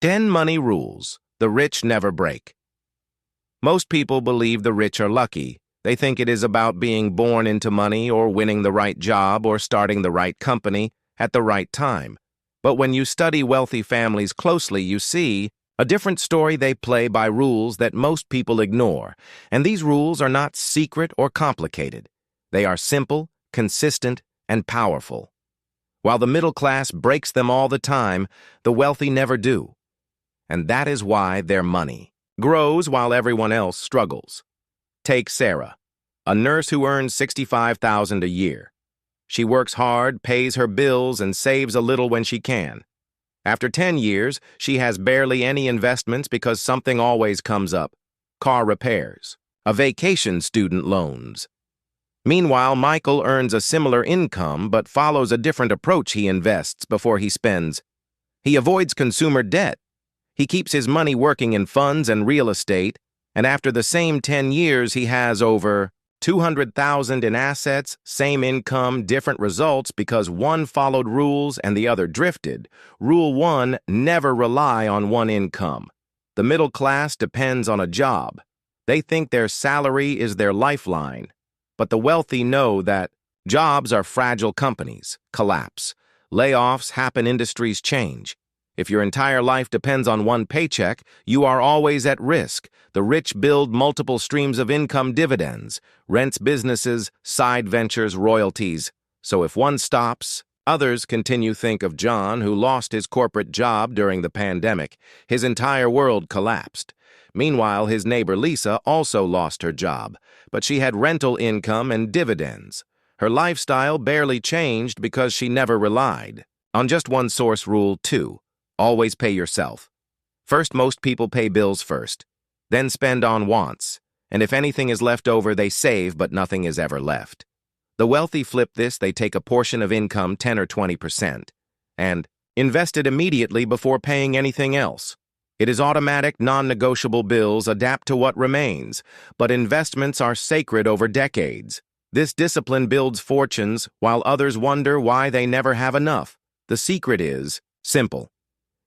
10 money rules the rich never break. Most people believe the rich are lucky. They think it is about being born into money or winning the right job or starting the right company at the right time. But when you study wealthy families closely, you see a different story. They play by rules that most people ignore, and these rules are not secret or complicated. They are simple, consistent, and powerful. While the middle class breaks them all the time, the wealthy never do. And that is why their money grows while everyone else struggles. Take Sarah, a nurse who earns $65,000 a year. She works hard, pays her bills, and saves a little when she can. After 10 years, she has barely any investments because something always comes up: car repairs, a vacation, student loans. Meanwhile, Michael earns a similar income but follows a different approach. He invests before he spends. He avoids consumer debt. He keeps his money working in funds and real estate, and after the same 10 years, he has over $200,000 in assets, same income, different results because one followed rules and the other drifted. Rule 1: never rely on one income. The middle class depends on a job. They think their salary is their lifeline. But the wealthy know that jobs are fragile. Companies collapse. Layoffs happen. Industries change. If your entire life depends on one paycheck, you are always at risk. The rich build multiple streams of income: dividends, rents, businesses, side ventures, royalties. So if one stops, others continue. Think of John, who lost his corporate job during the pandemic. His entire world collapsed. Meanwhile, his neighbor Lisa also lost her job, but she had rental income and dividends. Her lifestyle barely changed because she never relied on just one source. Rule 2: always pay yourself. First, most people pay bills first, then spend on wants, and if anything is left over, they save, but nothing is ever left. The wealthy flip this. They take a portion of income, 10 or 20%, and invest it immediately before paying anything else. It is automatic, non-negotiable. Bills adapt to what remains, but investments are sacred over decades. This discipline builds fortunes while others wonder why they never have enough. The secret is simple.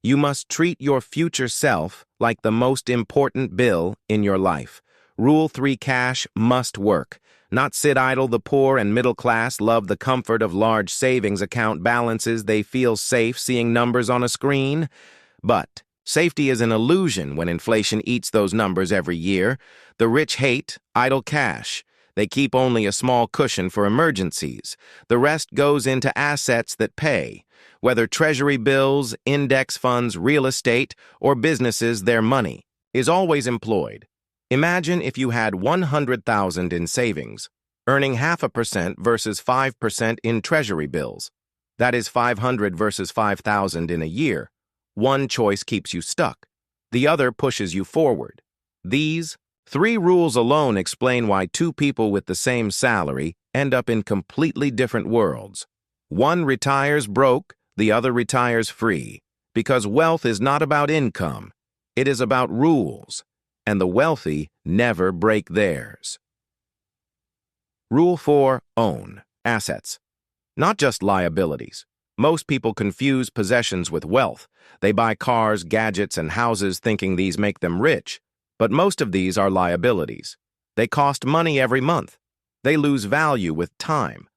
You must treat your future self like the most important bill in your life. Rule 3: cash must work, not sit idle. The poor and middle class love the comfort of large savings account balances. They feel safe seeing numbers on a screen. But safety is an illusion when inflation eats those numbers every year. The rich hate idle cash. They keep only a small cushion for emergencies. The rest goes into assets that pay. Whether treasury bills, index funds, real estate, or businesses, their money is always employed. Imagine if you had $100,000 in savings, earning 0.5% versus 5% in treasury bills. That is 500 versus 5,000 in a year. One choice keeps you stuck. The other pushes you forward. These 3 rules alone explain why 2 people with the same salary end up in completely different worlds. One retires broke, the other retires free, because wealth is not about income. It is about rules, and the wealthy never break theirs. Rule 4: own assets, not just liabilities. Most people confuse possessions with wealth. They buy cars, gadgets, and houses thinking these make them rich, but most of these are liabilities. They cost money every month. They lose value with time.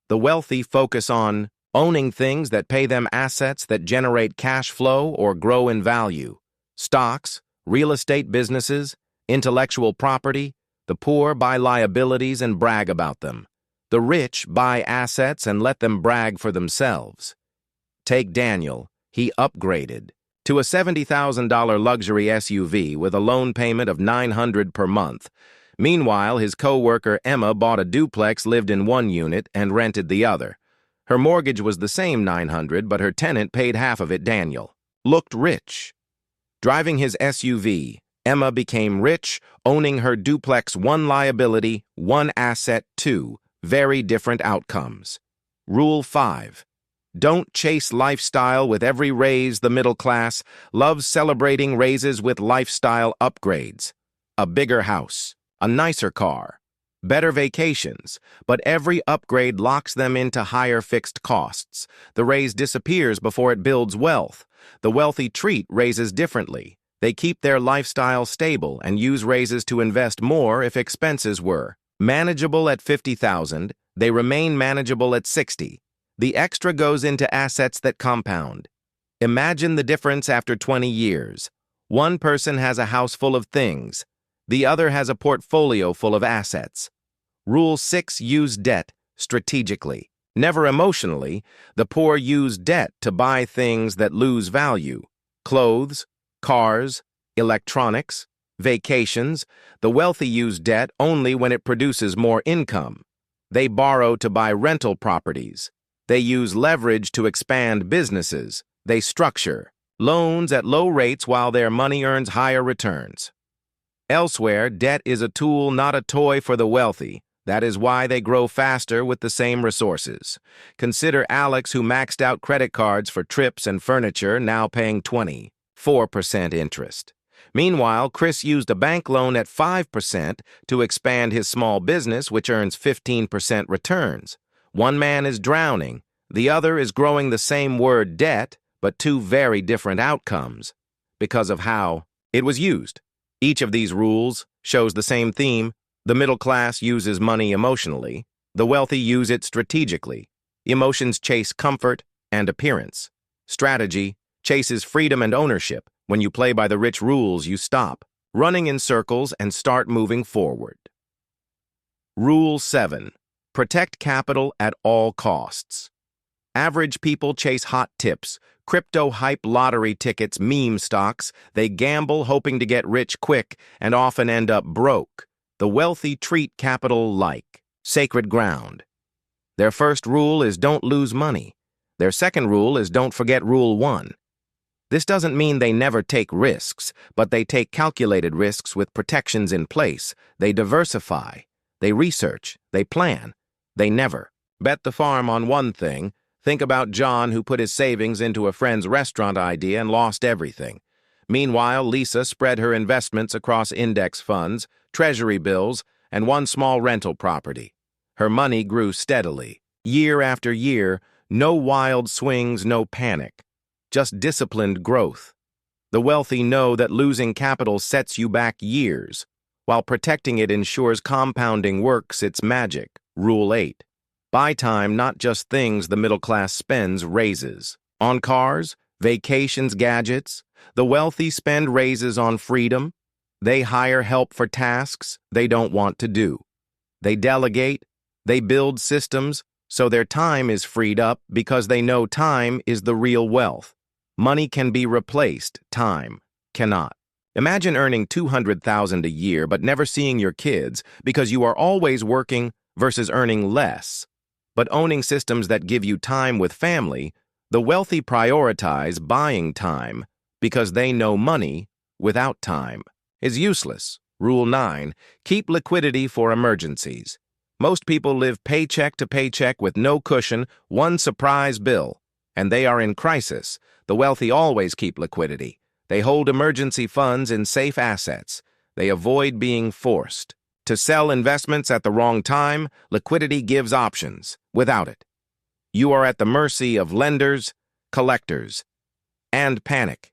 The wealthy focus on owning things that pay them, assets that generate cash flow or grow in value. Stocks, real estate, businesses, intellectual property. The poor buy liabilities and brag about them. The rich buy assets and let them brag for themselves. Take Daniel. He upgraded to a $70,000 luxury SUV with a loan payment of $900 per month. Meanwhile, his co-worker Emma bought a duplex, lived in one unit, and rented the other. Her mortgage was the same $900, but her tenant paid half of it. Daniel looked rich. Driving his SUV, Emma became rich, owning her duplex. One liability, one asset, 2 very different outcomes. Rule 5: don't chase lifestyle with every raise. The middle class loves celebrating raises with lifestyle upgrades. A bigger house, a nicer car, better vacations, but every upgrade locks them into higher fixed costs. The raise disappears before it builds wealth. The wealthy treat raises differently. They keep their lifestyle stable and use raises to invest more if expenses were manageable at $50,000. They remain manageable at $60,000. The extra goes into assets that compound. Imagine the difference after 20 years. One person has a house full of things. The other has a portfolio full of assets. Rule 6: use debt strategically. Never emotionally. The poor use debt to buy things that lose value. Clothes, cars, electronics, vacations. The wealthy use debt only when it produces more income. They borrow to buy rental properties. They use leverage to expand businesses. They structure loans at low rates while their money earns higher returns. Elsewhere, debt is a tool, not a toy for the wealthy. That is why they grow faster with the same resources. Consider Alex, who maxed out credit cards for trips and furniture, now paying 24% interest. Meanwhile, Chris used a bank loan at 5% to expand his small business, which earns 15% returns. One man is drowning. The other is growing the same word debt, but two very different outcomes because of how it was used. Each of these rules shows the same theme. The middle class uses money emotionally. The wealthy use it strategically. Emotions chase comfort and appearance. Strategy chases freedom and ownership. When you play by the rich rules, you stop running in circles and start moving forward. Rule 7. Protect capital at all costs. Average people chase hot tips, crypto hype, lottery tickets, meme stocks. They gamble hoping to get rich quick and often end up broke. The wealthy treat capital like sacred ground. Their first rule is don't lose money. Their second rule is don't forget Rule 1. This doesn't mean they never take risks, but they take calculated risks with protections in place. They diversify. They research. They plan. They never bet the farm on one thing. Think about John, who put his savings into a friend's restaurant idea and lost everything. Meanwhile, Lisa spread her investments across index funds, treasury bills, and one small rental property. Her money grew steadily. Year after year, no wild swings, no panic. Just disciplined growth. The wealthy know that losing capital sets you back years, while protecting it ensures compounding works its magic. Rule 8. Buy time, not just things the middle class spends, raises. On cars, vacations, gadgets. The wealthy spend raises on freedom. They hire help for tasks they don't want to do. They delegate. They build systems so their time is freed up because they know time is the real wealth. Money can be replaced, time cannot. Imagine earning $200,000 a year but never seeing your kids because you are always working versus earning less. But owning systems that give you time with family, the wealthy prioritize buying time because they know money without time is useless. Rule 9. Keep liquidity for emergencies. Most people live paycheck to paycheck with no cushion, one surprise bill, and they are in crisis. The wealthy always keep liquidity. They hold emergency funds in safe assets. They avoid being forced to sell investments at the wrong time. Liquidity gives options. Without it, you are at the mercy of lenders, collectors, and panic.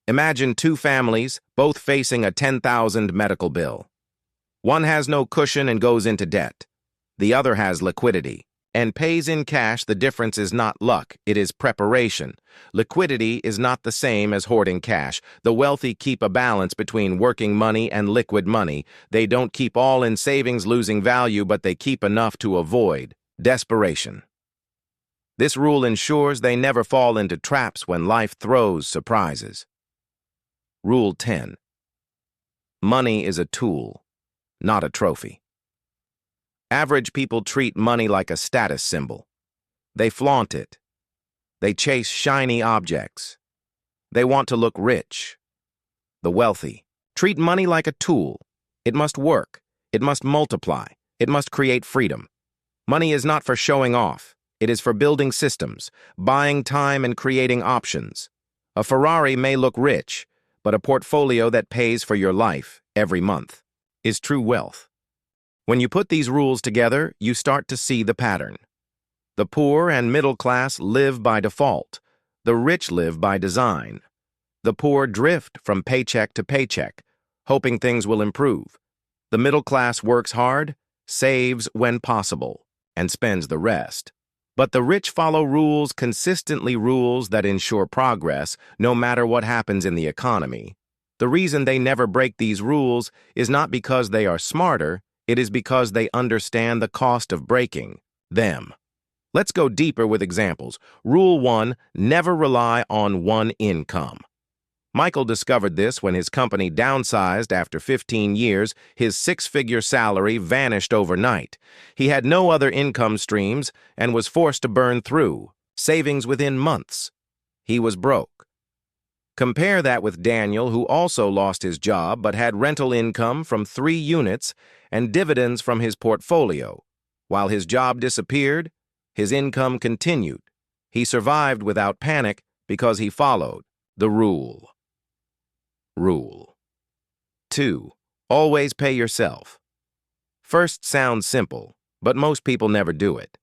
Imagine two families, both facing a $10,000 medical bill. One has no cushion and goes into debt. The other has liquidity and pays in cash. The difference is not luck, it is preparation. Liquidity is not the same as hoarding cash. The wealthy keep a balance between working money and liquid money. They don't keep all in savings, losing value, but they keep enough to avoid desperation. This rule ensures they never fall into traps when life throws surprises. Rule 10. Money is a tool, not a trophy. Average people treat money like a status symbol. They flaunt it. They chase shiny objects. They want to look rich. The wealthy treat money like a tool. It must work. It must multiply. It must create freedom. Money is not for showing off. It is for building systems, buying time, and creating options. A Ferrari may look rich, but a portfolio that pays for your life every month is true wealth. When you put these rules together, you start to see the pattern. The poor and middle class live by default. The rich live by design. The poor drift from paycheck to paycheck, hoping things will improve. The middle class works hard, saves when possible, and spends the rest. But the rich follow rules consistently, rules that ensure progress, no matter what happens in the economy. The reason they never break these rules is not because they are smarter, it is because they understand the cost of breaking them. Let's go deeper with examples. Rule 1, never rely on one income. Michael discovered this when his company downsized after 15 years. His six-figure salary vanished overnight. He had no other income streams and was forced to burn through savings within months. He was broke. Compare that with Daniel, who also lost his job but had rental income from 3 units and dividends from his portfolio. While his job disappeared, his income continued. He survived without panic because he followed the rule. Rule 2. Always pay yourself. First sounds simple, but most people never do it.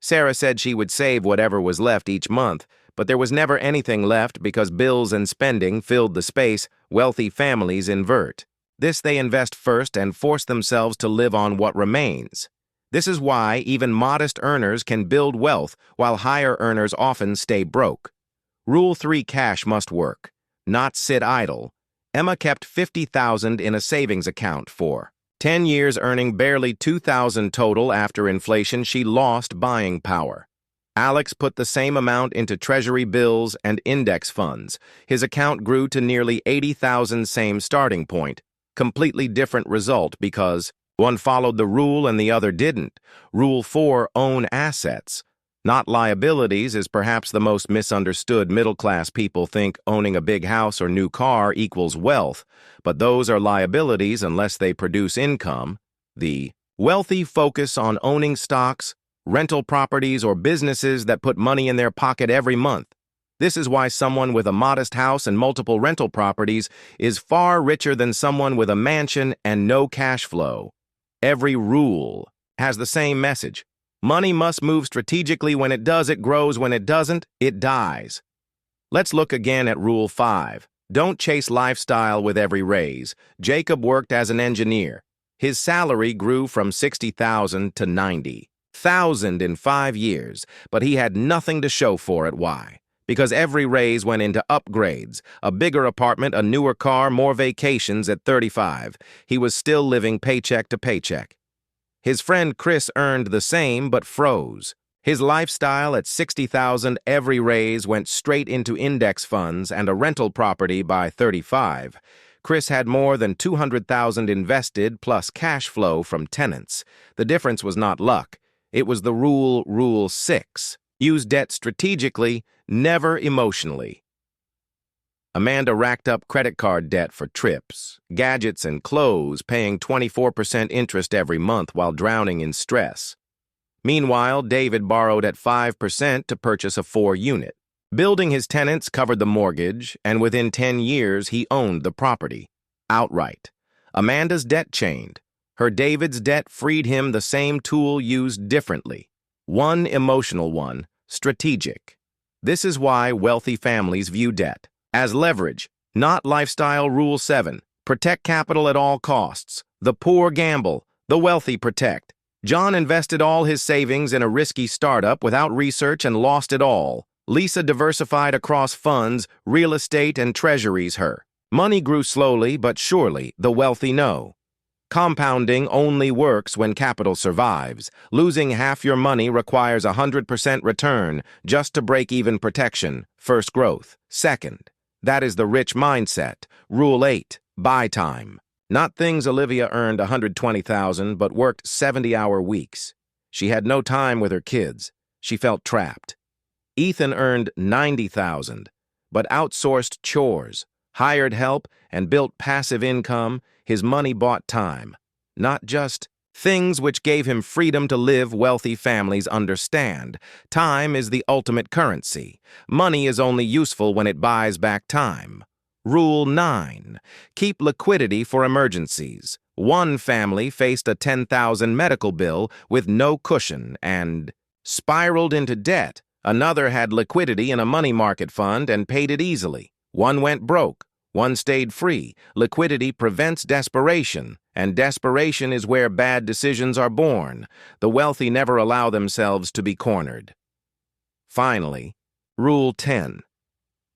Sarah said she would save whatever was left each month, but there was never anything left because bills and spending filled the space. Wealthy families invert. This, they invest first and force themselves to live on what remains. This is why even modest earners can build wealth while higher earners often stay broke. Rule 3, cash must work, not sit idle. Emma kept $50,000 in a savings account for 10 years, earning barely $2,000 total. After inflation, she lost buying power. Alex put the same amount into treasury bills and index funds. His account grew to nearly $80,000, same starting point. Completely different result because one followed the rule and the other didn't. Rule 4, own assets, not liabilities, is perhaps the most misunderstood. Middle-class people think owning a big house or new car equals wealth, but those are liabilities unless they produce income. The wealthy focus on owning stocks, rental properties, or businesses that put money in their pocket every month. This is why someone with a modest house and multiple rental properties is far richer than someone with a mansion and no cash flow. Every rule has the same message. Money must move strategically. When it does, it grows. When it doesn't, it dies. Let's look again at Rule 5. Don't chase lifestyle with every raise. Jacob worked as an engineer. His salary grew from $60,000 to $90,000 in 5 years, but he had nothing to show for it. Why? Because every raise went into upgrades, a bigger apartment, a newer car, more vacations. At 35, he was still living paycheck to paycheck. His friend Chris earned the same but froze. His lifestyle at $60,000, every raise went straight into index funds and a rental property. By 35, Chris had more than $200,000 invested plus cash flow from tenants. The difference was not luck. It was the rule, Rule 6. Use debt strategically, never emotionally. Amanda racked up credit card debt for trips, gadgets, and clothes, paying 24% interest every month while drowning in stress. Meanwhile, David borrowed at 5% to purchase a 4-unit. Building his tenants covered the mortgage, and within 10 years, he owned the property outright. Amanda's debt chained. Her David's debt freed him, the same tool used differently. One emotional, one strategic. This is why wealthy families view debt as leverage, not lifestyle. Rule 7. Protect capital at all costs. The poor gamble, the wealthy protect. John invested all his savings in a risky startup without research and lost it all. Lisa diversified across funds, real estate, and treasuries. Her money grew slowly but surely. The wealthy know. Compounding only works when capital survives. Losing half your money requires 100% return just to break even. Protection, first growth, second. That is the rich mindset. Rule 8, buy time. Not things. Olivia earned $120,000 but worked 70-hour weeks. She had no time with her kids. She felt trapped. Ethan earned $90,000 but outsourced chores, hired help, and built passive income. His money bought time, not just things, which gave him freedom to live. Wealthy families understand time is the ultimate currency. Money is only useful when it buys back time. Rule 9. Keep liquidity for emergencies. One family faced a $10,000 medical bill with no cushion and spiraled into debt. Another had liquidity in a money market fund and paid it easily. One went broke. One stayed free. Liquidity prevents desperation, and desperation is where bad decisions are born. The wealthy never allow themselves to be cornered. Finally, Rule 10.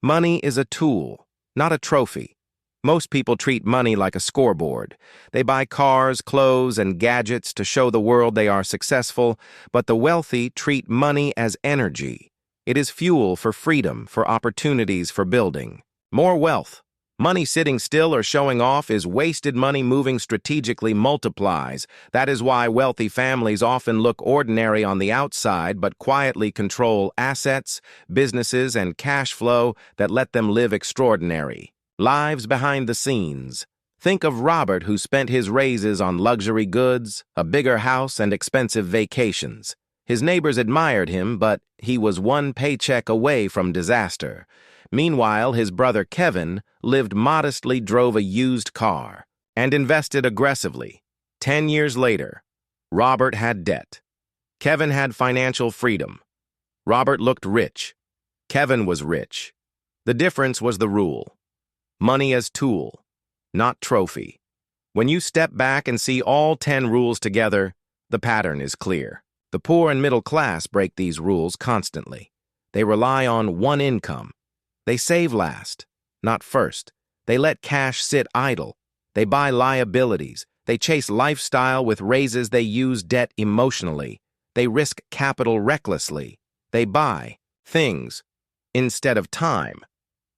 Money is a tool, not a trophy. Most people treat money like a scoreboard. They buy cars, clothes, and gadgets to show the world they are successful, but the wealthy treat money as energy. It is fuel for freedom, for opportunities, for building. More wealth. Money sitting still or showing off is wasted money. Moving strategically multiplies. That is why wealthy families often look ordinary on the outside but quietly control assets, businesses, and cash flow that let them live extraordinary lives behind the scenes. Think of Robert, who spent his raises on luxury goods, a bigger house, and expensive vacations. His neighbors admired him, but he was one paycheck away from disaster. Meanwhile, his brother Kevin lived modestly, drove a used car, and invested aggressively. 10 years later, Robert had debt. Kevin had financial freedom. Robert looked rich. Kevin was rich. The difference was the rule. Money as tool, not trophy. When you step back and see all 10 rules together, the pattern is clear. The poor and middle class break these rules constantly. They rely on one income. They save last, not first. They let cash sit idle. They buy liabilities. They chase lifestyle with raises. They use debt emotionally. They risk capital recklessly. They buy things instead of time.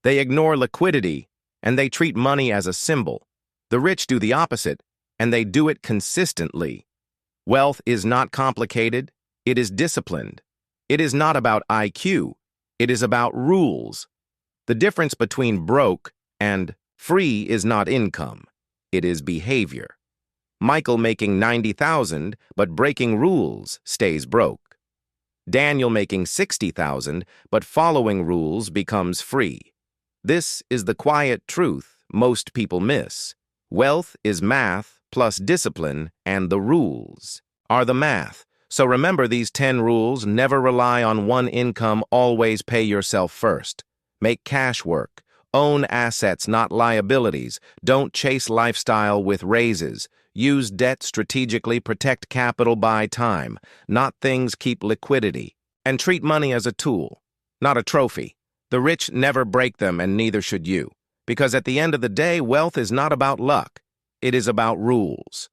They ignore liquidity, and they treat money as a symbol. The rich do the opposite, and they do it consistently. Wealth is not complicated. It is disciplined. It is not about IQ. It is about rules. The difference between broke and free is not income. It is behavior. Michael making $90,000 but breaking rules stays broke. Daniel making $60,000 but following rules becomes free. This is the quiet truth most people miss. Wealth is math plus discipline, and the rules are the math. So remember these 10 rules. Never rely on one income. Always pay yourself first. Make cash work. Own assets, not liabilities. Don't chase lifestyle with raises. Use debt strategically. Protect capital. Buy time, not things. Keep liquidity. And treat money as a tool, not a trophy. The rich never break them, and neither should you. Because at the end of the day, wealth is not about luck. It is about rules.